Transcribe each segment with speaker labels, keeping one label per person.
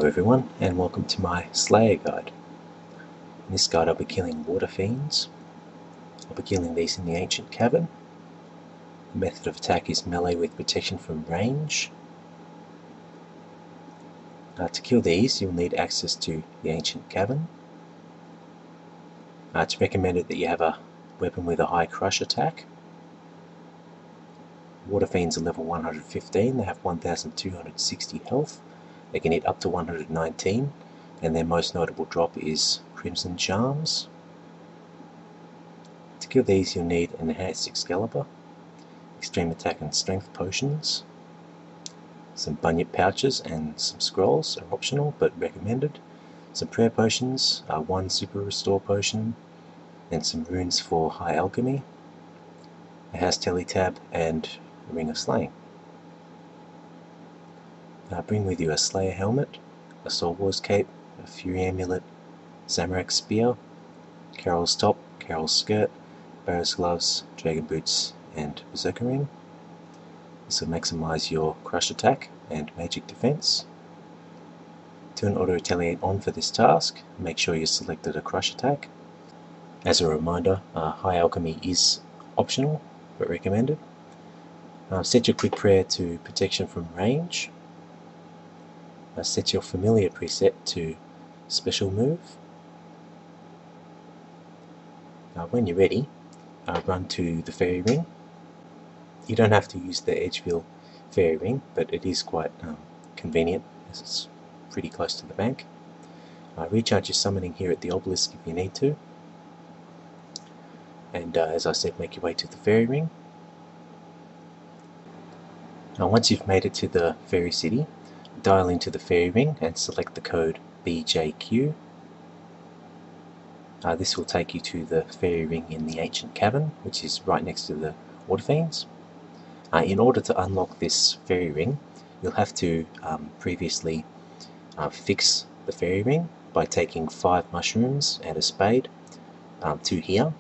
Speaker 1: Hello everyone, and welcome to my Slayer guide. In this guide I'll be killing Waterfiends. I'll be killing these in the Ancient Cavern. The method of attack is melee with protection from range. To kill these you'll need access to the Ancient Cavern. It's recommended that you have a weapon with a high crush attack. Waterfiends are level 115, they have 1260 health. They can hit up to 119, and their most notable drop is Crimson Charms. To kill these you'll need an enhanced Excalibur, extreme attack and strength potions, some bunyip pouches and some scrolls are optional but recommended, some prayer potions, one super restore potion, and some runes for high alchemy, a house teletab, and a ring of slaying. Bring with you a Slayer helmet, a Soul Wars cape, a Fury amulet, Zamorak spear, Carol's top, Carol's skirt, Barrow's gloves, dragon boots, and Berserker ring. This will maximise your crush attack and magic defense. Turn auto retaliate on for this task. Make sure you selected a crush attack. As a reminder, high alchemy is optional but recommended. Set your quick prayer to protection from range. Set your familiar preset to special move. When you're ready, run to the fairy ring. You don't have to use the Edgeville fairy ring, but it is quite convenient as it's pretty close to the bank. Recharge your summoning here at the obelisk if you need to. And as I said, make your way to the fairy ring. Once you've made it to the fairy city, dial into the fairy ring and select the code BJQ. This will take you to the fairy ring in the Ancient Cavern, which is right next to the Waterfiends. In order to unlock this fairy ring, you'll have to previously fix the fairy ring by taking 5 mushrooms and a spade to here,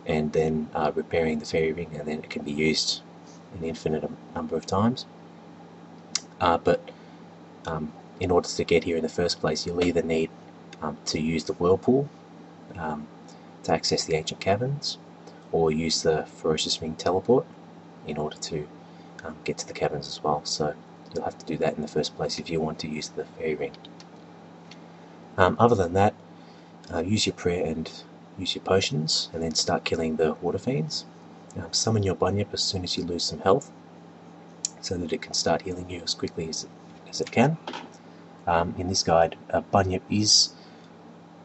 Speaker 1: and then repairing the fairy ring, and then it can be used an infinite number of times. In order to get here in the first place, you'll either need to use the Whirlpool to access the Ancient Caverns, or use the Ferocious Ring teleport in order to get to the caverns as well. So you'll have to do that in the first place if you want to use the fairy ring. Other than that, use your prayer and use your potions, and then start killing the Waterfiends. Summon your bunyip as soon as you lose some health, so that it can start healing you as quickly as it can. In this guide, a bunyip is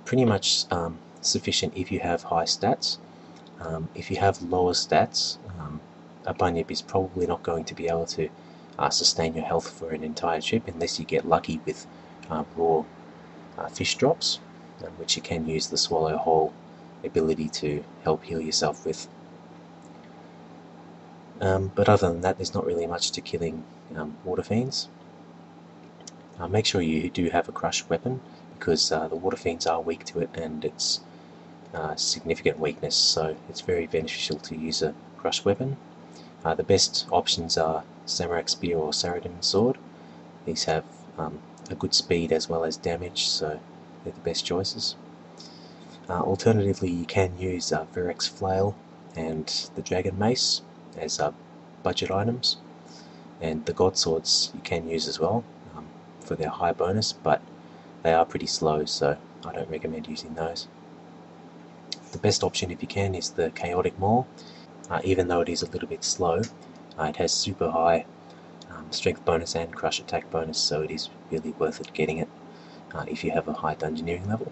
Speaker 1: pretty much sufficient if you have high stats. If you have lower stats, a bunyip is probably not going to be able to sustain your health for an entire trip unless you get lucky with raw fish drops, which you can use the swallow whole ability to help heal yourself with. But other than that, there's not really much to killing Waterfiends. Make sure you do have a crush weapon, because the Waterfiends are weak to it, and it's a significant weakness, so it's very beneficial to use a crush weapon. The best options are Zamorak spear or Saradomin sword. These have a good speed as well as damage, so they're the best choices. Alternatively, you can use Verek's flail and the dragon mace as budget items, and the god swords you can use as well for their high bonus, but they are pretty slow, so I don't recommend using those. The best option, if you can, is the chaotic maul. Even though it is a little bit slow, it has super high strength bonus and crush attack bonus, so it is really worth it getting it if you have a high dungeoneering level.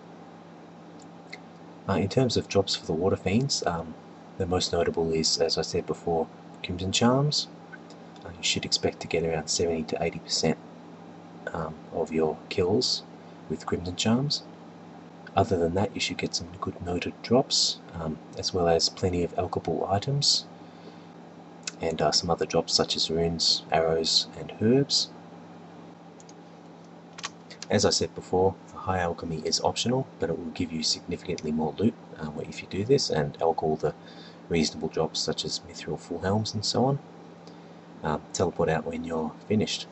Speaker 1: In terms of drops for the Waterfiends, the most notable is, as I said before, Crimson Charms. You should expect to get around 70 to 80% of your kills with Crimson Charms. Other than that, you should get some good noted drops, as well as plenty of alchable items, and some other drops such as runes, arrows, and herbs. As I said before, high alchemy is optional, but it will give you significantly more loot if you do this, and elk all the reasonable drops such as mithril full helms and so on. Teleport out when you're finished.